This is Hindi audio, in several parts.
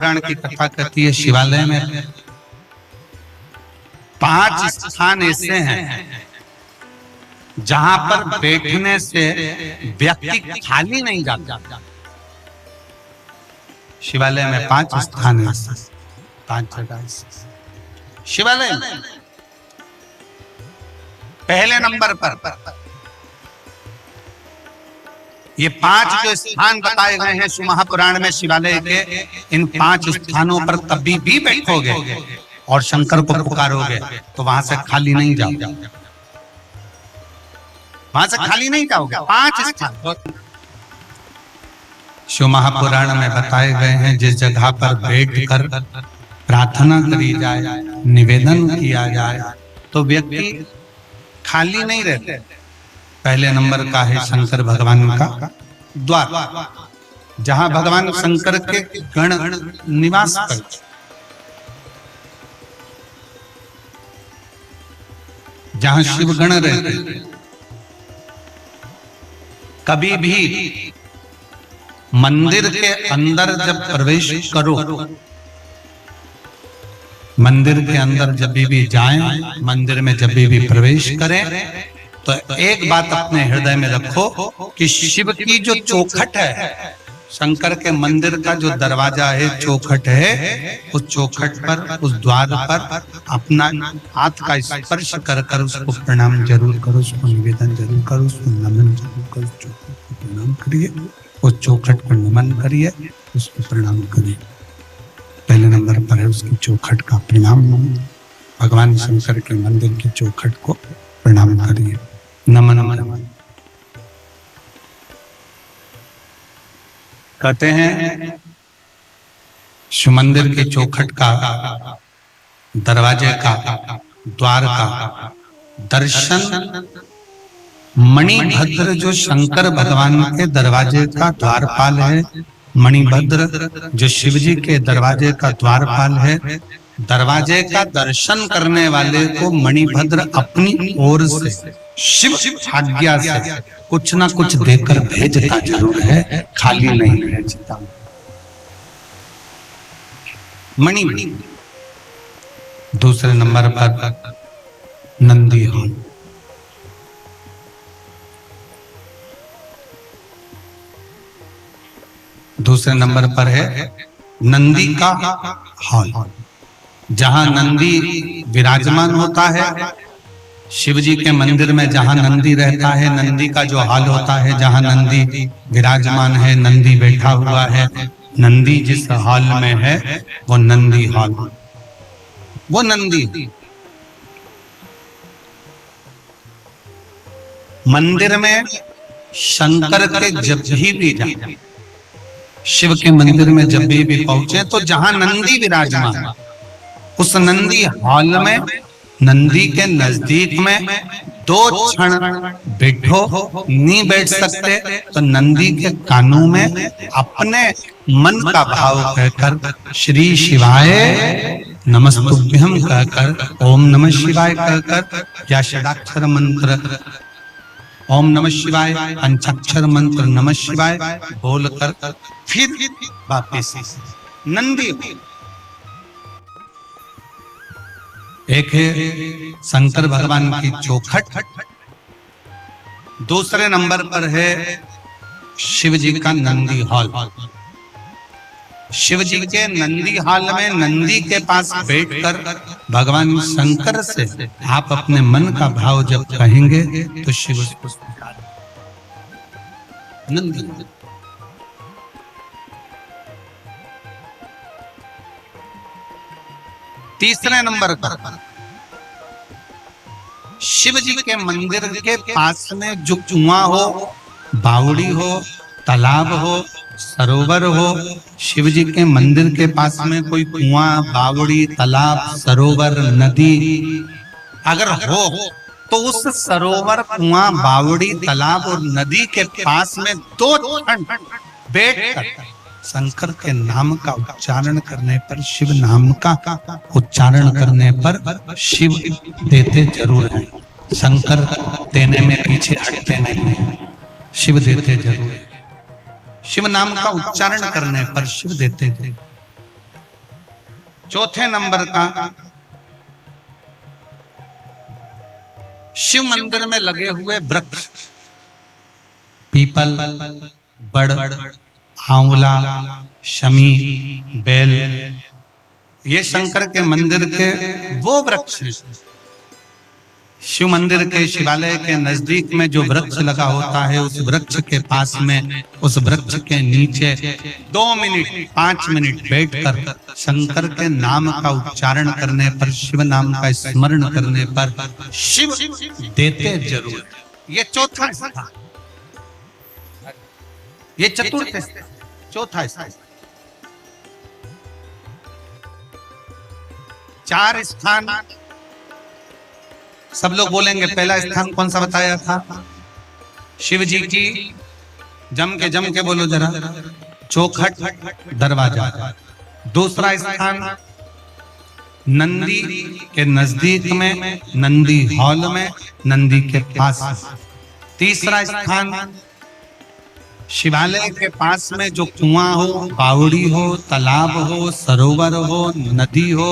पुराण की कथा कहती है शिवालय में 5 स्थान ऐसे हैं जहां पर बैठने से व्यक्ति खाली नहीं जाता। शिवालय में 5 स्थान है, 5 जगह शिवालय में। पहले नंबर पर ये 5 जो स्थान बताए गए हैं महापुराण में शिवालय के, इन 5 स्थानों पर कभी भी बैठोगे और शंकर को पुकारोगे तो वहां से खाली नहीं जाओगे, वहां से खाली नहीं जाओगे। 5 स्थान शिव महापुराण में बताए गए हैं। जिस जगह पर बैठकर प्रार्थना करी जाए, निवेदन किया जाए तो व्यक्ति खाली नहीं रहते। पहले नंबर का है शंकर भगवान का द्वार, जहां भगवान शंकर के गण निवास करते, जहां शिव गण रहते। कभी भी मंदिर के अंदर जब प्रवेश करो, मंदिर के अंदर जब भी जाएं, मंदिर में जब भी प्रवेश करें तो एक बात अपने हृदय में रखो कि शिव की जो चौखट है, शंकर के मंदिर का जो दरवाजा है, चौखट है, उस चौखट पर, उस द्वार पर अपना हाथ का स्पर्श कर कर उसको प्रणाम जरूर करो, उसको निवेदन जरूर करो, उसको नमन जरूर करो। चौखट को प्रणाम करिए, उस चौखट को नमन करिए, उसको प्रणाम करिए। पहले नंबर पर है उसकी चौखट का प्रणाम। भगवान शंकर के मंदिर की चौखट को प्रणाम करिए, नमन करिए। कहते हैं शिव मंदिर के चौखट का, दरवाजे का, द्वार का दर्शन मणिभद्र जो शंकर भगवान के दरवाजे का द्वारपाल है, मणिभद्र जो शिव जी के दरवाजे का द्वारपाल है, दरवाजे का दर्शन करने वाले को मणिभद्र अपनी ओर से शिव आज्ञा से कुछ ना कुछ देकर भेजता जरूर है, खाली नहीं भेजता। मणि। दूसरे नंबर पर नंदी हॉल, दूसरे नंबर पर है नंदी का हॉल, जहां नंदी विराजमान होता है। शिव जी के मंदिर में जहां नंदी रहता है, नंदी का जो हॉल होता है, जहां नंदी विराजमान है, नंदी बैठा हुआ है, नंदी जिस हॉल में है वो नंदी हॉल, वो नंदी। मंदिर में शंकर के जब भी जाए, शिव के मंदिर में जब भी पहुंचे तो जहां नंदी विराजमान, उस नंदी हॉल में, नंदी के नजदीक में 2 क्षण बैठो। नहीं बैठ सकते तो नंदी के कानों में अपने मन का भाव कहकर श्री शिवाय नमस्तुभ्यं कहकर, ओम नमः शिवाय कहकर, या षडाक्षर मंत्र ओम नमः शिवाय, पंचाक्षर मंत्र नमः शिवाय बोलकर फिर वापिस नंदी। एक है शंकर भगवान की चौखट, दूसरे नंबर पर है शिव जी का नंदी हॉल। शिव जी के नंदी हॉल में नंदी के पास बैठकर भगवान शंकर से आप अपने मन का भाव जब कहेंगे तो शिव नंदी। तीसरे नंबर पर शिव जी के मंदिर के पास में जो कुआं हो, बावड़ी हो, तालाब हो, सरोवर हो, शिव जी के मंदिर के पास में कोई कुआं, बावड़ी, तालाब, सरोवर, नदी अगर हो तो उस सरोवर, कुआं, बावड़ी, तालाब और नदी के पास में 2 क्षण बैठकर शंकर के नाम का उच्चारण करने पर, शिव नाम का उच्चारण करने पर शिव देते जरूर हैं। शंकर देने में पीछे हटते नहीं, शिव देते जरूर। शिव नाम का उच्चारण करने पर शिव देते हैं। चौथे नंबर का शिव मंदिर में लगे हुए वृक्ष, पीपल, बड़, आंवला, शमी, बेल, ये शंकर के मंदिर के वो वृक्ष हैं। शिव मंदिर के शिवालय के नजदीक में जो वृक्ष लगा होता है, उस वृक्ष के पास में, उस वृक्ष के नीचे 2 मिनट 5 मिनट बैठकर शंकर के नाम का उच्चारण करने पर, शिव नाम का स्मरण करने पर शिव देते जरूर। ये चौथा स्थान, ये चतुर्थ स्थान, चौथा स्थान। 4 स्थान सब लोग बोलेंगे। पहला स्थान कौन सा बताया था? शिव जी की, जम के बोलो जरा, चौखट दरवाजा। दूसरा स्थान नंदी के नजदीक में, नंदी हॉल में, नंदी के पास। तीसरा स्थान शिवालय के पास में जो कुआं हो, बावड़ी हो, तालाब हो, सरोवर हो, नदी हो,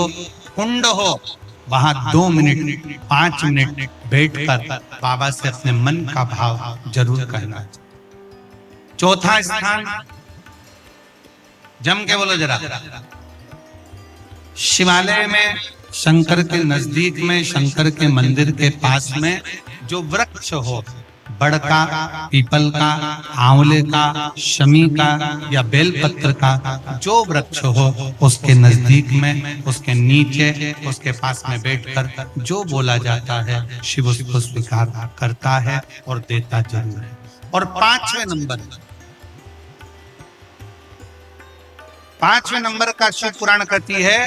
कुंड हो, वहां 2 मिनट 5 मिनट बैठकर बाबा से अपने मन का भाव जरूर कहना। चौथा स्थान, जम के बोलो जरा, शिवालय में शंकर के नजदीक में, शंकर के मंदिर के पास में जो वृक्ष हो, बड़ का, पीपल का, आंवले का, शमी का या बेलपत्र का जो वृक्ष हो, उसके नजदीक में, उसके नीचे, उसके पास में बैठकर जो बोला जाता है, शिव उसको स्वीकार करता है और देता जरूर है। और 5वें नंबर का शिव पुराण कहती है,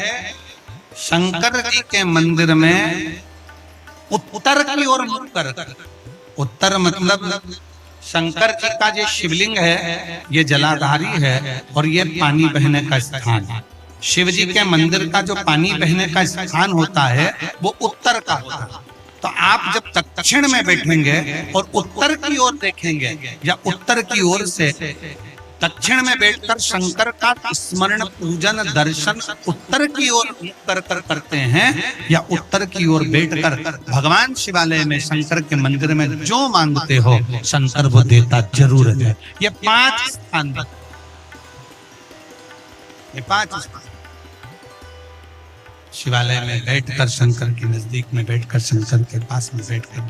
शंकर जी के मंदिर में उत्तर की ओर मुख कर, उत्तर मतलब शंकर जी का जो शिवलिंग है ये जलाधारी है और ये पानी बहने का स्थान है। शिव जी के मंदिर का जो पानी बहने का स्थान होता है वो उत्तर का होता है। तो आप जब दक्षिण में बैठेंगे और उत्तर की ओर देखेंगे या उत्तर की ओर से दक्षिण में बैठकर शंकर का स्मरण, पूजन, दर्शन उत्तर की ओर कर करते हैं या उत्तर की ओर बैठकर भगवान शिवालय में, शंकर के मंदिर में जो मांगते हो शंकर वो देता जरूर है। ये 5 स्थान, ये 5 स्थान शिवालय में बैठकर, शंकर के नजदीक में बैठकर, शंकर के पास में बैठकर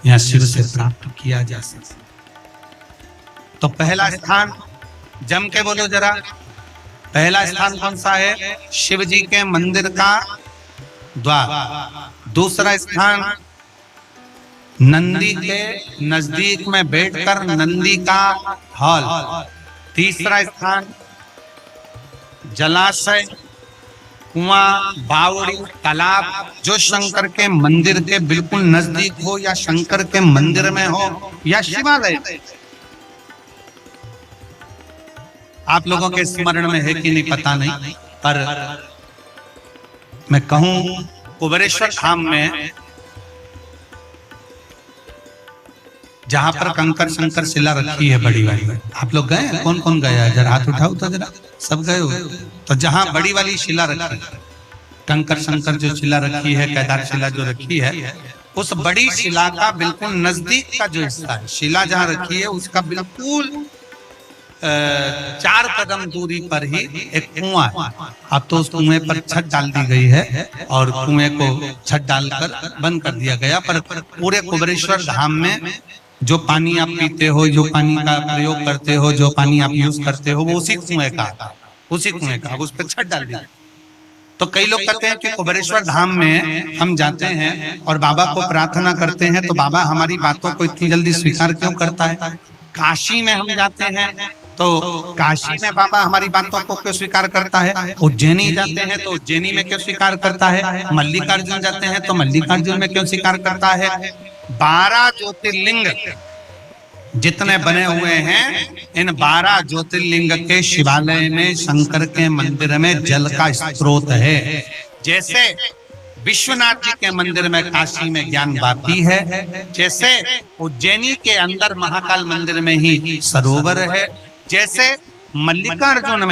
यहाँ शिव से प्राप्त किया जा सकता। तो पहला स्थान, जम के बोलो जरा, पहला स्थान कौन सा है? शिव जी के मंदिर का द्वार। दूसरा स्थान नंदी के नजदीक में बैठकर नंदी का हॉल। तीसरा स्थान जलाशय, कुआं, बावड़ी, तालाब जो शंकर के मंदिर के बिल्कुल नजदीक हो या शंकर के मंदिर में हो या शिवालय। आप लोगों के स्मरण में है कि नहीं पता नहीं, पर मैं कहूं कुबेरेश्वर धाम में जहां पर कंकर शंकर शिला रखी है बड़ी वाली, आप लोग गए? कौन कौन गया है? जरा हाथ उठाओ तो जरा, सब गए हो? तो जहां बड़ी वाली शिला रखी, कंकर शंकर जो शिला रखी है, केदार शिला जो रखी है, उस बड़ी शिला का बिल्कुल नजदीक का जो हिस्सा है, शिला जहां रखी है उसका बिल्कुल 4 कदम दूरी पर ही एक कुआं है। अब तो उस कुएं पर छत डाल दी गई है और कुएं को छत डालकर बंद कर दिया गया, पर पूरे कुबेरेश्वर धाम में जो पानी आप पीते हो, जो पानी का प्रयोग करते हो, जो पानी आप यूज करते हो, वो उसी कुएं का उस पर छत डाल दिया। तो कई लोग कहते हैं कि कुबेरेश्वर धाम में हम जाते हैं और बाबा को प्रार्थना करते हैं तो बाबा हमारी बातों को इतनी जल्दी स्वीकार क्यों करता है? काशी में हम जाते हैं तो काशी में बाबा हमारी बातों को क्यों स्वीकार करता है? उज्जैनी जाते हैं तो उज्जैनी में क्यों स्वीकार करता है? मल्लिकार्जुन जाते हैं तो मल्लिकार्जुन में क्यों स्वीकार करता है? 12 ज्योतिर्लिंग जितने बने हुए हैं, इन 12 ज्योतिर्लिंग के शिवालय में, शंकर के मंदिर में जल का स्रोत है। जैसे विश्वनाथ जी के मंदिर में, काशी में ज्ञान वापी है, जैसे उज्जैनी के अंदर महाकाल मंदिर में ही सरोवर है, जैसे मल्लिकार्जुन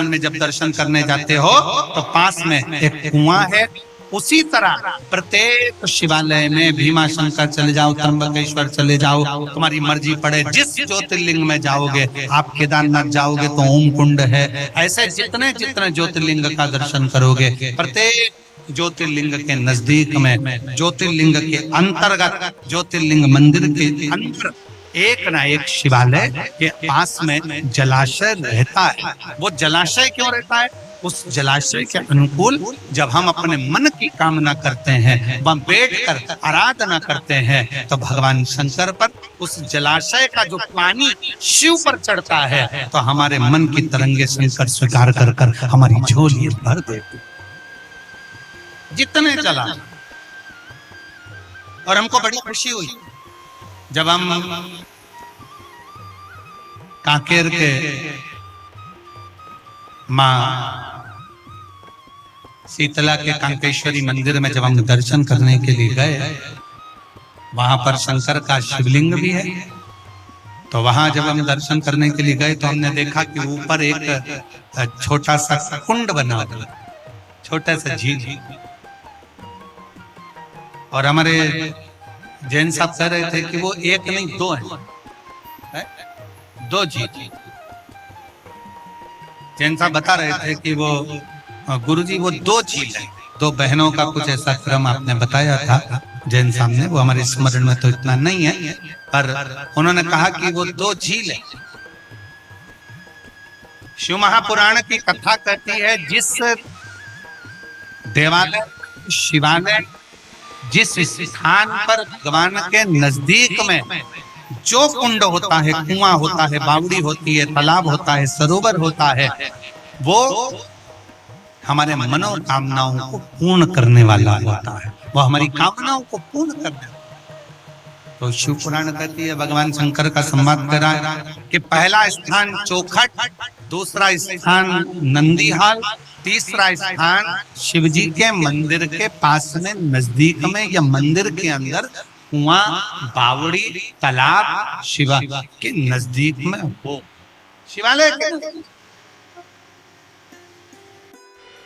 में जब दर्शन करने जाते हो तो पास में एक कुआं है। उसी तरह प्रत्येक शिवालय में भीमाशंकर चले जाओ, त्र्यंबकेश्वर चले जाओ, तुम्हारी मर्जी पड़े जिस ज्योतिर्लिंग में जाओगे। आप केदारनाथ जाओगे तो ओम कुंड है। ऐसे जितने जितने ज्योतिर्लिंग का दर्शन करोगे, प्रत्येक ज्योतिर्लिंग के नजदीक में, ज्योतिर्लिंग के अंतर्गत, ज्योतिर्लिंग मंदिर के अंदर एक ना एक शिवालय के पास में जलाशय रहता है। वो जलाशय क्यों रहता है? उस जलाशय के अनुकूल जब हम अपने मन की कामना करते हैं, वहां बैठकर आराधना करते हैं, तो भगवान शंकर पर उस जलाशय का जो पानी शिव पर चढ़ता है, तो हमारे मन की तरंगे शंकर स्वीकार कर कर हमारी झोली भर देते जितने चला। और हमको बड़ी खुशी हुई जब हम कांकेर के माँ शीतला के कांकेश्वरी मंदिर में जब हम दर्शन करने के लिए गए, वहां पर शंकर का शिवलिंग भी है। तो वहां जब हम दर्शन करने के लिए गए तो हमने देखा कि ऊपर एक छोटा सा कुंड बना हुआ, छोटा सा झील। और हमारे जैन साहब कह रहे थे कि वो एक नहीं दो है, दो झील। जैन साहब बता रहे थे कि वो गुरुजी वो दो झील है, दो बहनों का कुछ ऐसा क्रम आपने बताया था जैन साहब ने, वो हमारे स्मरण में तो इतना नहीं है, पर उन्होंने कहा कि वो दो झील है। शिव महापुराण की कथा कहती है जिस देवालय, शिवालय, जिस स्थान पर भगवान के नजदीक में जो कुंड होता है, कुआं होता है, बावड़ी होती है, तालाब होता है, सरोवर होता है, वो हमारे मनोकामनाओं को पूर्ण करने वाला होता है। वो हमारी कामनाओं को पूर्ण करने वाला। तो शिव पुराण कहती है, भगवान शंकर का संवाद कर रहा है कि पहला स्थान चौखट, दूसरा स्थान नंदीहाल, तीसरा स्थान शिवजी के मंदिर के पास में नजदीक में या मंदिर के अंदर कुआं, बावड़ी, तालाब शिवा के नजदीक में हो। शिवालय के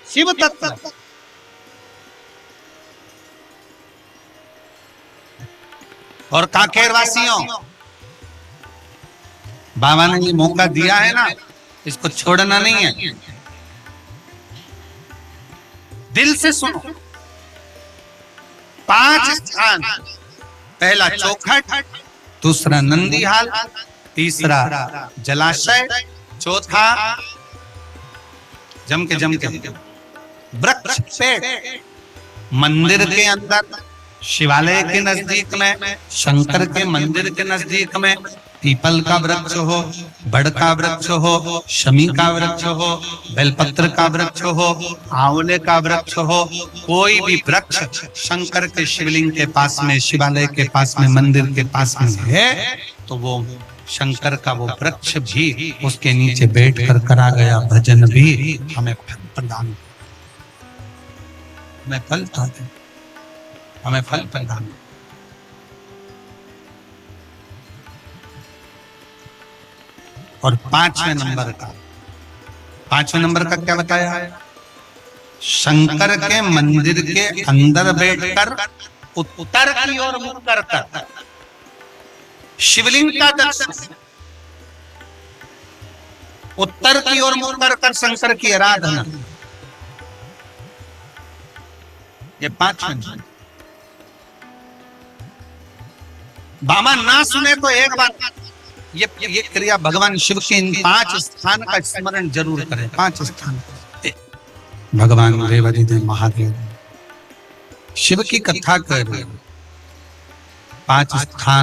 शिव तत्व। और कांकेर वासियों, बाबा ने ये मौका दिया है ना, इसको छोड़ना नहीं है। दिल से सुनो। 5 स्थान, पहला चौखट, दूसरा नंदीहाल, तीसरा जलाशय, चौथा जम के वृक्ष पेड़, मंदिर के अंदर, शिवालय के नजदीक में, शंकर के मंदिर के नजदीक में पीपल का वृक्ष हो, बड़ का वृक्ष हो, शमी का वृक्ष हो, बेलपत्र का वृक्ष हो, आंवले का वृक्ष हो, कोई भी वृक्ष शंकर के शिवलिंग के पास में, शिवालय के पास में, मंदिर के पास में है, तो वो शंकर का वो वृक्ष भी, उसके नीचे बैठ कर करा गया भजन भी हमें फल प्रदान, हमें फल दे, हमें फल प्रदान। और 5वें नंबर का क्या बताया? शंकर के मंदिर के अंदर बैठकर उत्तर की ओर मुख कर शिवलिंग का दर्शन, उत्तर की ओर मुख कर शंकर की आराधना। ये 5वें। बाबा ना सुने तो एक बार ये क्रिया भगवान शिव के इन 5 स्थान का स्मरण जरूर करें। 5 स्थान भगवान देवाधिदेव महादेव शिव की कथा कर 5 स्थान